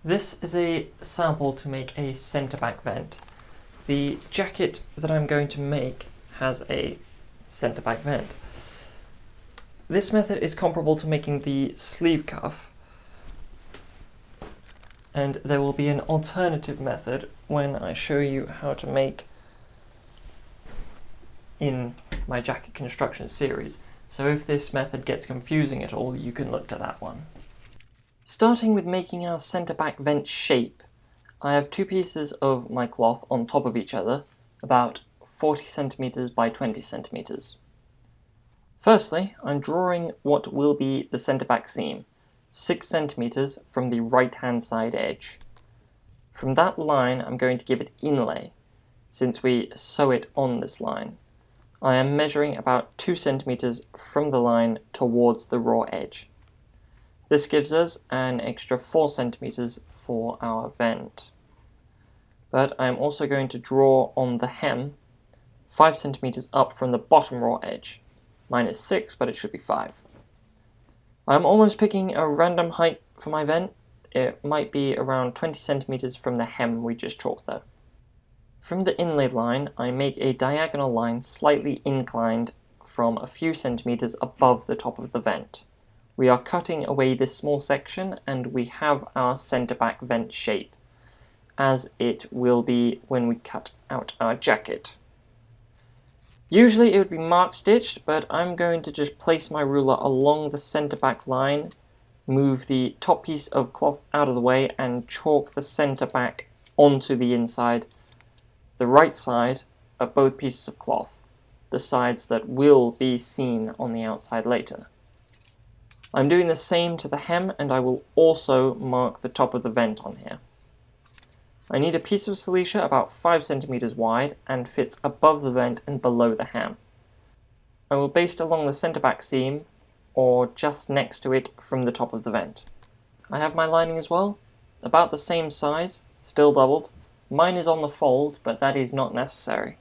This is a sample to make a centre back vent. The jacket that I'm going to make has a centre back vent. This method is comparable to making the sleeve cuff, and there will be an alternative method when I show you how to make in my jacket construction series. So if this method gets confusing at all, you can look to that one. Starting with making our centre back vent shape, I have two pieces of my cloth on top of each other, about 40 centimeters by 20 centimeters. Firstly, I'm drawing what will be the centre back seam, 6 centimeters from the right hand side edge. From that line I'm going to give it inlay, since we sew it on this line. I am measuring about 2 centimeters from the line towards the raw edge. This gives us an extra 4 centimeters for our vent. But I'm also going to draw on the hem 5 centimeters up from the bottom raw edge. Mine is 6, but it should be 5. I'm almost picking a random height for my vent. It might be around 20 centimeters from the hem we just chalked though. From the inlay line, I make a diagonal line slightly inclined from a few centimeters above the top of the vent. We are cutting away this small section and we have our centre back vent shape, as it will be when we cut out our jacket. Usually it would be mark stitched, but I'm going to just place my ruler along the centre back line, move the top piece of cloth out of the way and chalk the centre back onto the inside, the right side of both pieces of cloth, the sides that will be seen on the outside later. I'm doing the same to the hem, and I will also mark the top of the vent on here. I need a piece of Silecia about 5 centimeters wide and fits above the vent and below the hem. I will baste along the centre back seam or just next to it from the top of the vent. I have my lining as well, about the same size, still doubled. Mine is on the fold, but that is not necessary.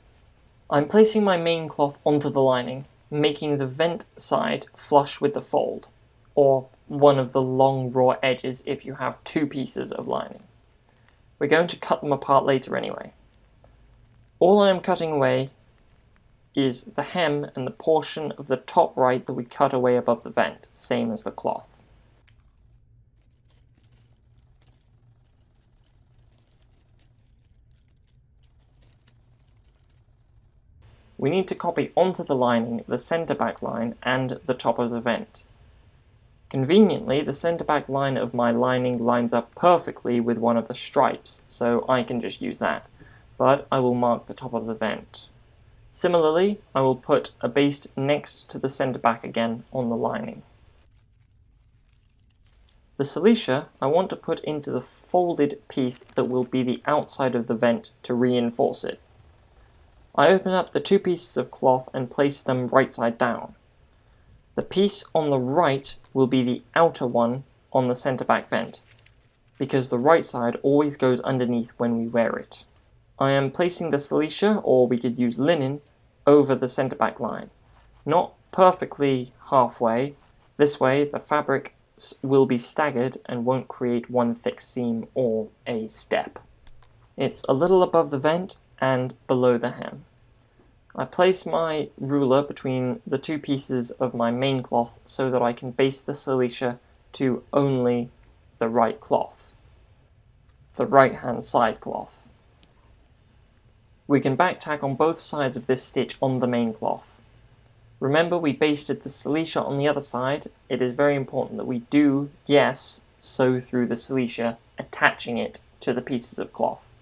I'm placing my main cloth onto the lining, making the vent side flush with the fold, or one of the long raw edges if you have 2 pieces of lining. We're going to cut them apart later anyway. All I am cutting away is the hem and the portion of the top right that we cut away above the vent, same as the cloth. We need to copy onto the lining the centre back line and the top of the vent. Conveniently, the centre back line of my lining lines up perfectly with one of the stripes, so I can just use that, but I will mark the top of the vent. Similarly, I will put a baste next to the centre back again on the lining. The Silecia I want to put into the folded piece that will be the outside of the vent to reinforce it. I open up the 2 pieces of cloth and place them right side down. The piece on the right will be the outer one on the centre back vent, because the right side always goes underneath when we wear it. I am placing the Silecia, or we could use linen, over the centre back line. Not perfectly halfway, this way the fabric will be staggered and won't create one thick seam or a step. It's a little above the vent and below the hem. I place my ruler between the 2 pieces of my main cloth so that I can baste the Silecia to only the right cloth, the right hand side cloth. We can back tack on both sides of this stitch on the main cloth. Remember, we basted the Silecia on the other side. It is very important that we do, yes, sew through the Silecia, attaching it to the pieces of cloth.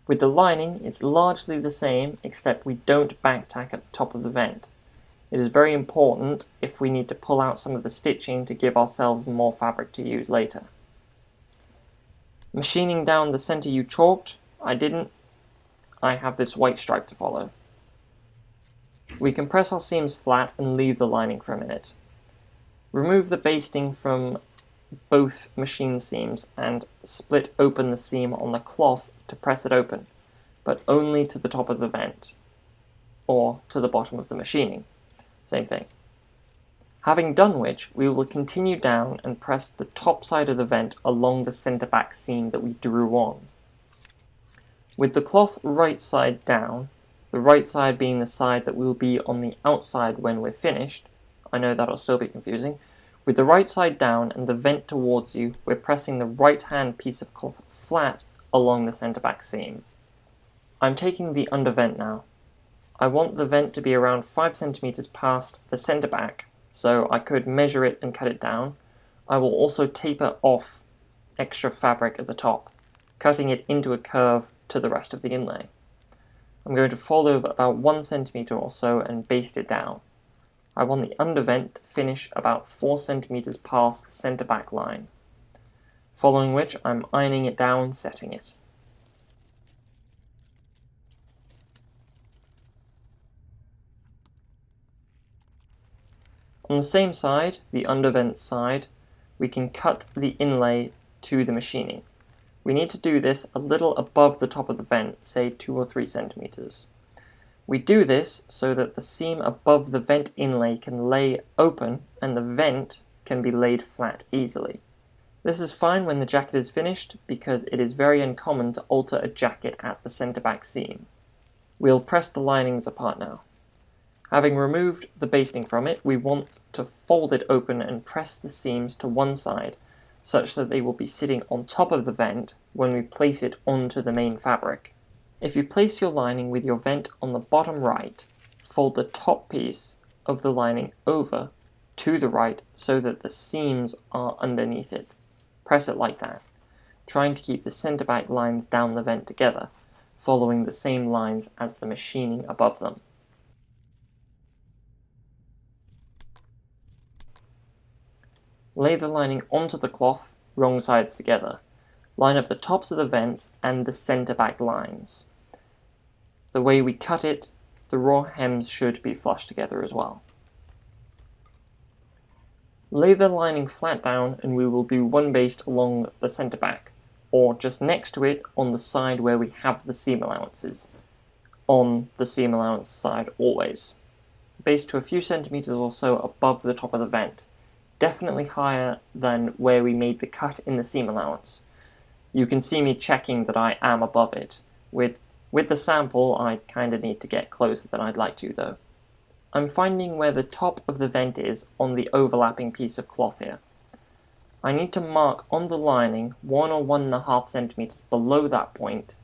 With the lining, it's largely the same, except we don't back tack at the top of the vent. It is very important if we need to pull out some of the stitching to give ourselves more fabric to use later. Machining down the centre you chalked, I didn't. I have this white stripe to follow. We can press our seams flat and leave the lining for a minute. Remove the basting from both machine seams and split open the seam on the cloth to press it open, but only to the top of the vent, or to the bottom of the machining, same thing. Having done which, we will continue down and press the top side of the vent along the centre back seam that we drew on. With the cloth right side down, the right side being the side that will be on the outside when we're finished, I know that'll still be confusing, with the right side down and the vent towards you, we're pressing the right hand piece of cloth flat along the centre back seam. I'm taking the undervent now. I want the vent to be around 5 centimeters past the centre back, so I could measure it and cut it down. I will also taper off extra fabric at the top, cutting it into a curve to the rest of the inlay. I'm going to fold over about 1 centimeter or so and baste it down. I want the undervent to finish about 4 centimeters past the centre back line, following which I'm ironing it down, setting it. On the same side, the undervent side, we can cut the inlay to the machining. We need to do this a little above the top of the vent, say 2 or 3 centimeters. We do this so that the seam above the vent inlay can lay open and the vent can be laid flat easily. This is fine when the jacket is finished because it is very uncommon to alter a jacket at the centre back seam. We'll press the linings apart now. Having removed the basting from it, we want to fold it open and press the seams to one side such that they will be sitting on top of the vent when we place it onto the main fabric. If you place your lining with your vent on the bottom right, fold the top piece of the lining over to the right so that the seams are underneath it. Press it like that, trying to keep the centre back lines down the vent together, following the same lines as the machining above them. Lay the lining onto the cloth, wrong sides together. Line up the tops of the vents and the centre back lines. The way we cut it, the raw hems should be flush together as well. Lay the lining flat down and we will do one baste along the centre back, or just next to it on the side where we have the seam allowances. On the seam allowance side always. Baste to a few centimeters or so above the top of the vent. Definitely higher than where we made the cut in the seam allowance. You can see me checking that I am above it. With the sample, I kinda need to get closer than I'd like to though. I'm finding where the top of the vent is on the overlapping piece of cloth here. I need to mark on the lining 1 or 1.5 centimeters below that point,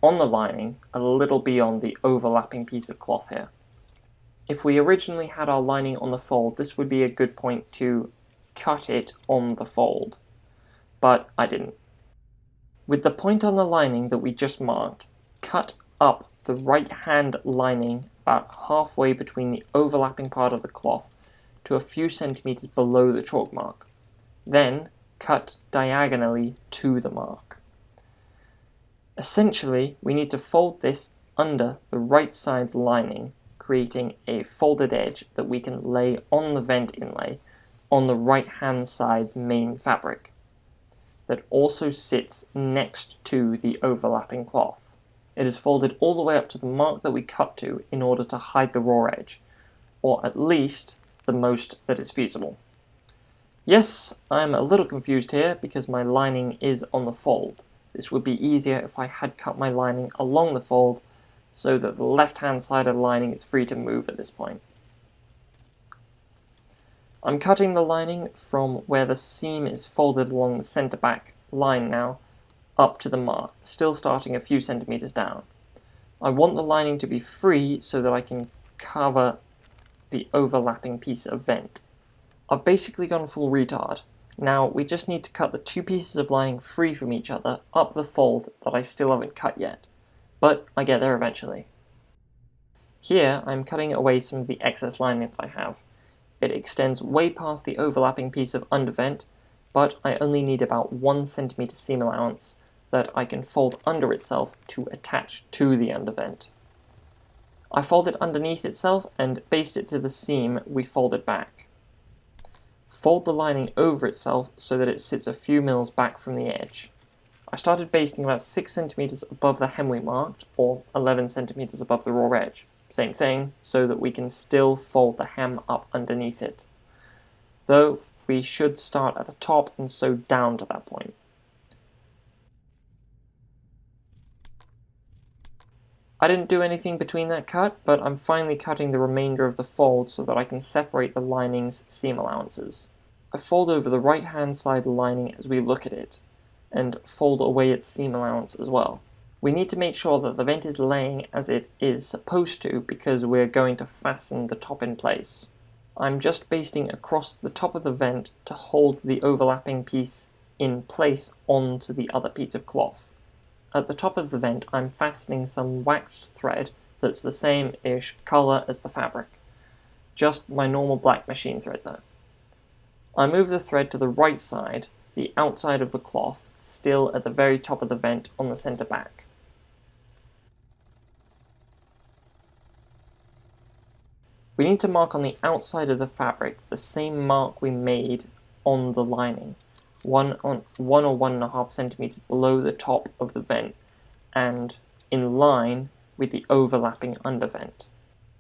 on the lining, a little beyond the overlapping piece of cloth here. If we originally had our lining on the fold, this would be a good point to cut it on the fold, but I didn't. With the point on the lining that we just marked, cut up the right hand lining about halfway between the overlapping part of the cloth to a few centimeters below the chalk mark. Then cut diagonally to the mark. Essentially, we need to fold this under the right side's lining, creating a folded edge that we can lay on the vent inlay on the right hand side's main fabric that also sits next to the overlapping cloth. It is folded all the way up to the mark that we cut to in order to hide the raw edge, or at least the most that is feasible. Yes, I'm a little confused here because my lining is on the fold. This would be easier if I had cut my lining along the fold so that the left hand side of the lining is free to move at this point. I'm cutting the lining from where the seam is folded along the centre back line now, up to the mark, still starting a few centimeters down. I want the lining to be free so that I can cover the overlapping piece of vent. I've basically gone full retard. Now we just need to cut the two pieces of lining free from each other up the fold that I still haven't cut yet, but I get there eventually. Here I'm cutting away some of the excess lining that I have. It extends way past the overlapping piece of undervent, but I only need about 1 centimeter seam allowance that I can fold under itself to attach to the undervent. I fold it underneath itself and baste it to the seam we folded back. Fold the lining over itself so that it sits a few mils back from the edge. I started basting about 6 centimeters above the hem we marked, or 11 centimeters above the raw edge. Same thing, so that we can still fold the hem up underneath it. though we should start at the top and sew down to that point. I didn't do anything between that cut, but I'm finally cutting the remainder of the fold so that I can separate the lining's seam allowances. I fold over the right hand side lining as we look at it, and fold away its seam allowance as well. We need to make sure that the vent is laying as it is supposed to because we're going to fasten the top in place. I'm just basting across the top of the vent to hold the overlapping piece in place onto the other piece of cloth. At the top of the vent, I'm fastening some waxed thread that's the same-ish colour as the fabric. Just my normal black machine thread though. I move the thread to the right side, the outside of the cloth, still at the very top of the vent on the centre back. We need to mark on the outside of the fabric the same mark we made on the lining, 1 or 1.5 centimeters below the top of the vent and in line with the overlapping undervent.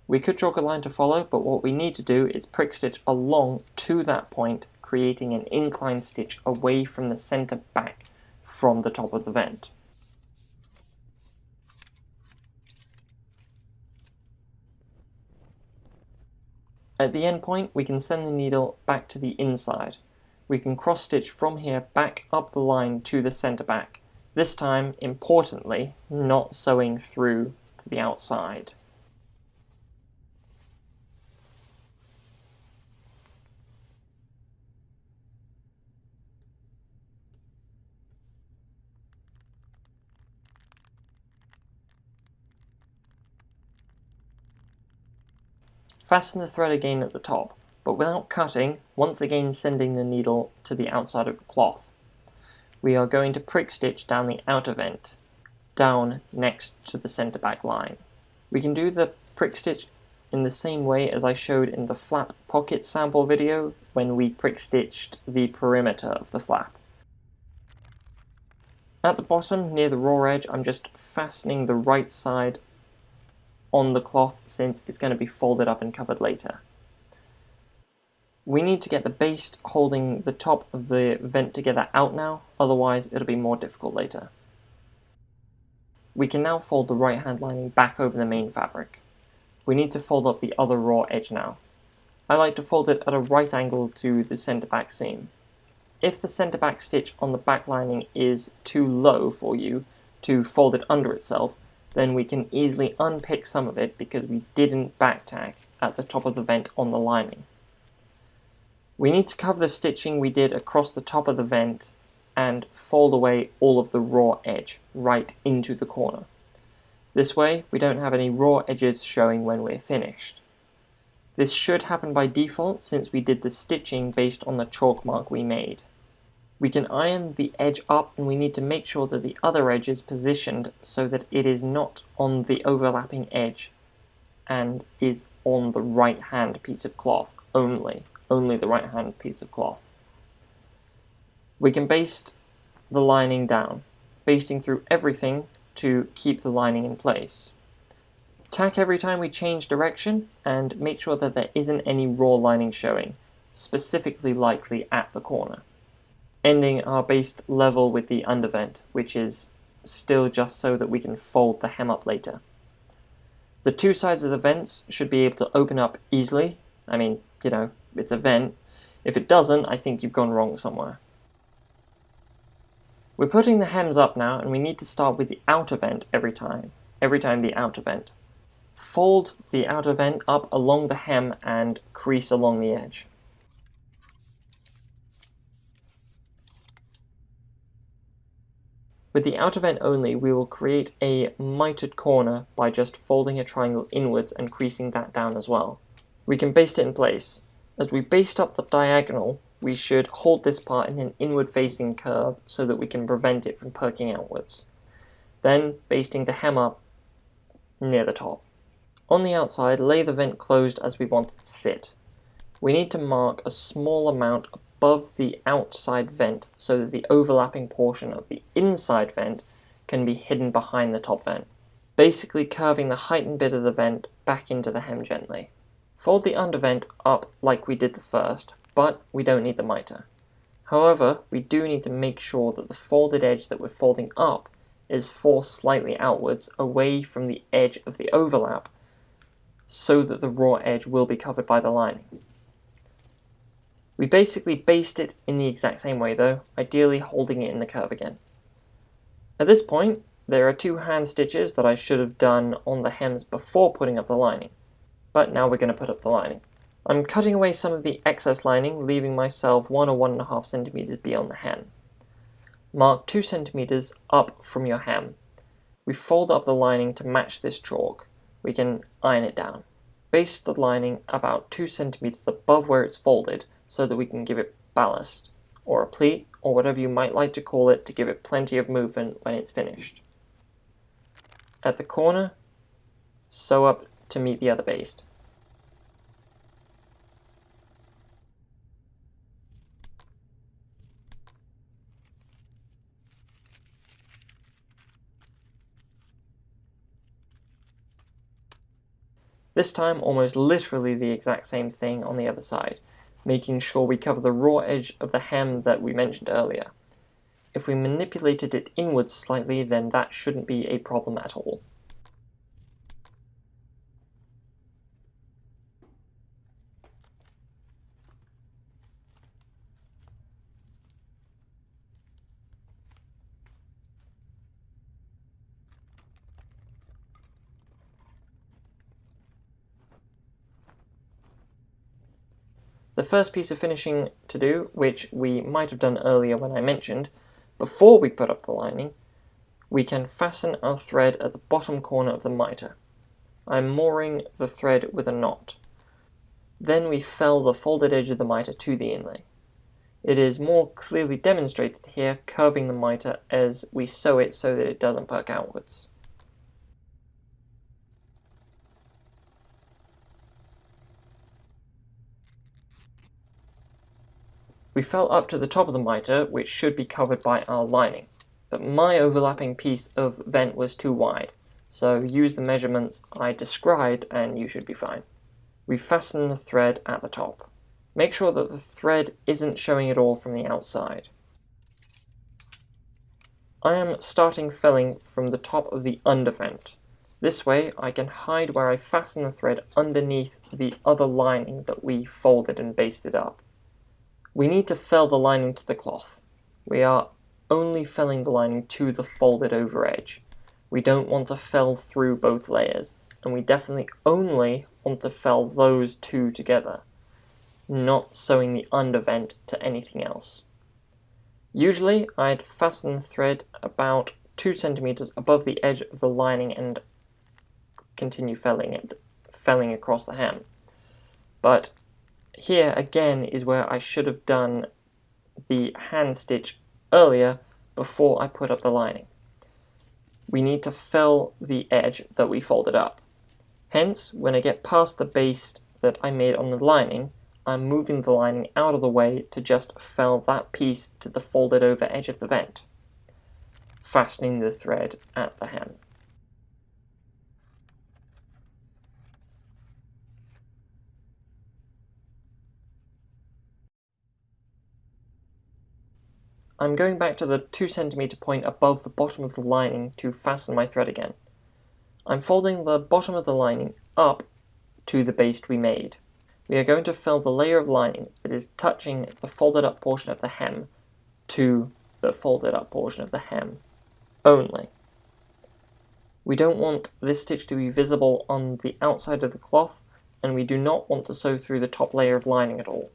We could chalk a line to follow, but what we need to do is prick stitch along to that point, creating an incline stitch away from the center back from the top of the vent. At the end point, we can send the needle back to the inside. We can cross stitch from here back up the line to the center back, this time, importantly, not sewing through to the outside. Fasten the thread again at the top, but without cutting, once again sending the needle to the outside of the cloth. We are going to prick stitch down the outer vent, down next to the centre back line. We can do the prick stitch in the same way as I showed in the flap pocket sample video when we prick stitched the perimeter of the flap. At the bottom, near the raw edge, I'm just fastening the right side on the cloth since it's going to be folded up and covered later. We need to get the baste holding the top of the vent together out now, otherwise it'll be more difficult later. We can now fold the right hand lining back over the main fabric. We need to fold up the other raw edge now. I like to fold it at a right angle to the centre back seam. If the centre back stitch on the back lining is too low for you to fold it under itself, then we can easily unpick some of it because we didn't back tack at the top of the vent on the lining. We need to cover the stitching we did across the top of the vent and fold away all of the raw edge right into the corner. This way we don't have any raw edges showing when we're finished. This should happen by default since we did the stitching based on the chalk mark we made. We can iron the edge up and we need to make sure that the other edge is positioned so that it is not on the overlapping edge and is on the right hand piece of cloth only the right hand piece of cloth. We can baste the lining down, basting through everything to keep the lining in place. Tack every time we change direction and make sure that there isn't any raw lining showing, specifically likely at the corner. Ending our baste level with the undervent, which is still just so that we can fold the hem up later. The two sides of the vents should be able to open up easily. I mean, you know, it's a vent. If it doesn't, I think you've gone wrong somewhere. We're putting the hems up now, and we need to start with the outer vent every time the outer vent. Fold the outer vent up along the hem and crease along the edge. With the outer vent only, we will create a mitred corner by just folding a triangle inwards and creasing that down as well. We can baste it in place. As we baste up the diagonal, we should hold this part in an inward facing curve so that we can prevent it from perking outwards. Then, basting the hem up near the top. On the outside, lay the vent closed as we want it to sit. We need to mark a small amount above the outside vent so that the overlapping portion of the inside vent can be hidden behind the top vent, basically curving the heightened bit of the vent back into the hem gently. Fold the undervent up like we did the first, but we don't need the mitre. However, we do need to make sure that the folded edge that we're folding up is forced slightly outwards away from the edge of the overlap so that the raw edge will be covered by the lining. We basically baste it in the exact same way though, ideally holding it in the curve again. At this point, there are 2 hand stitches that I should have done on the hems before putting up the lining, but now we're going to put up the lining. I'm cutting away some of the excess lining, leaving myself 1 or 1.5 centimeters beyond the hem. Mark 2 centimeters up from your hem. We fold up the lining to match this chalk. We can iron it down. Baste the lining about 2 centimeters above where it's folded so that we can give it ballast, or a pleat, or whatever you might like to call it to give it plenty of movement when it's finished. At the corner, sew up to meet the other baste. This time almost literally the exact same thing on the other side, making sure we cover the raw edge of the hem that we mentioned earlier. If we manipulated it inwards slightly, then that shouldn't be a problem at all. The first piece of finishing to do, which we might have done earlier when I mentioned, before we put up the lining, we can fasten our thread at the bottom corner of the mitre. I'm mooring the thread with a knot. Then we fell the folded edge of the mitre to the inlay. It is more clearly demonstrated here, curving the mitre as we sew it so that it doesn't perk outwards. We fell up to the top of the mitre, which should be covered by our lining, but my overlapping piece of vent was too wide, so use the measurements I described and you should be fine. We fasten the thread at the top. Make sure that the thread isn't showing at all from the outside. I am starting felling from the top of the undervent. This way I can hide where I fasten the thread underneath the other lining that we folded and basted up. We need to fell the lining to the cloth. We are only felling the lining to the folded over edge. We don't want to fell through both layers, and we definitely only want to fell those 2 together, not sewing the undervent to anything else. Usually I'd fasten the thread about 2 centimeters above the edge of the lining and continue felling across the hem. But here again is where I should have done the hand stitch earlier before I put up the lining. We need to fell the edge that we folded up. Hence, when I get past the baste that I made on the lining, I'm moving the lining out of the way to just fell that piece to the folded over edge of the vent, fastening the thread at the hem. I'm going back to the 2 centimeter point above the bottom of the lining to fasten my thread again. I'm folding the bottom of the lining up to the baste we made. We are going to fill the layer of lining that is touching the folded up portion of the hem to the folded up portion of the hem only. We don't want this stitch to be visible on the outside of the cloth, and we do not want to sew through the top layer of lining at all.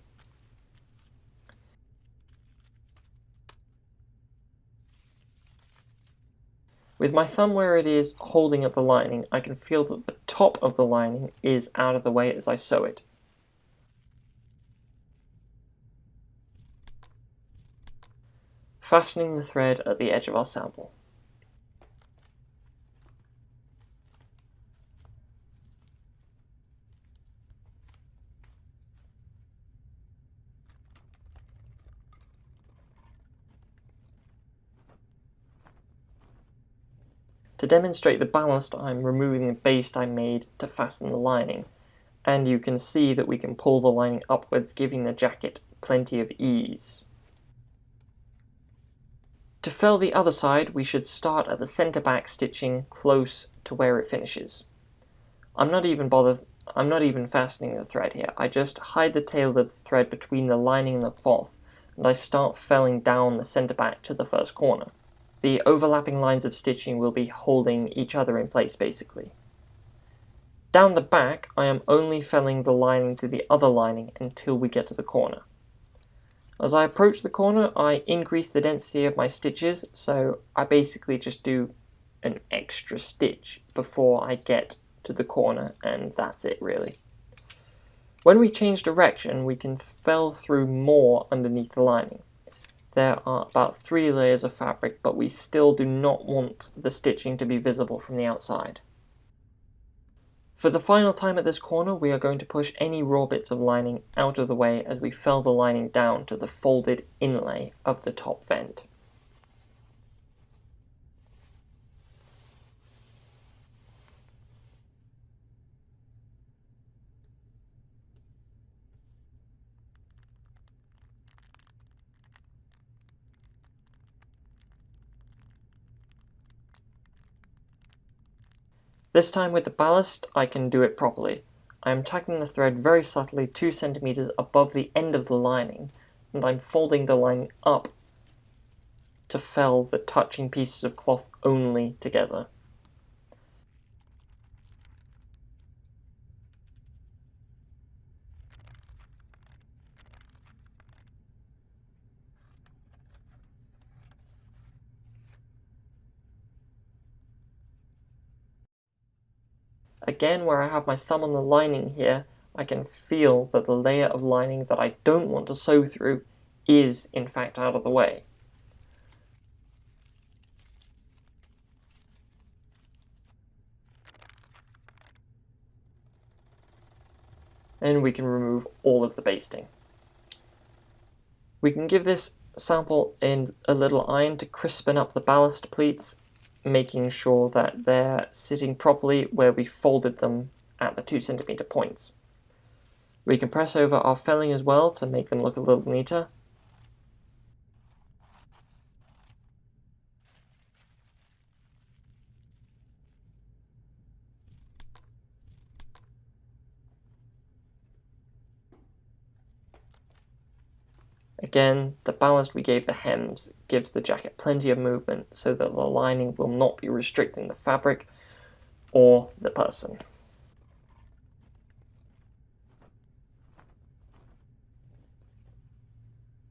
With my thumb where it is holding up the lining, I can feel that the top of the lining is out of the way as I sew it. Fastening the thread at the edge of our sample. To demonstrate the ballast, I'm removing the baste I made to fasten the lining, and you can see that we can pull the lining upwards, giving the jacket plenty of ease. To fell the other side, we should start at the centre back stitching close to where it finishes. I'm not even fastening the thread here. I just hide the tail of the thread between the lining and the cloth, and I start felling down the centre back to the first corner. The overlapping lines of stitching will be holding each other in place basically. Down the back, I am only felling the lining to the other lining until we get to the corner. As I approach the corner, I increase the density of my stitches, so I basically just do an extra stitch before I get to the corner, and that's it really. When we change direction, we can fell through more underneath the lining. There are about 3 layers of fabric, but we still do not want the stitching to be visible from the outside. For the final time at this corner, we are going to push any raw bits of lining out of the way as we fell the lining down to the folded inlay of the top vent. This time with the ballast, I can do it properly. I am tacking the thread very subtly 2 centimeters above the end of the lining, and I'm folding the lining up to fell the touching pieces of cloth only together. Again, where I have my thumb on the lining here, I can feel that the layer of lining that I don't want to sew through is in fact out of the way. And we can remove all of the basting. We can give this sample in a little iron to crispen up the ballast pleats, making sure that they're sitting properly where we folded them at the 2 centimeter points. We can press over our felling as well to make them look a little neater. Again, the ballast we gave the hems gives the jacket plenty of movement so that the lining will not be restricting the fabric or the person.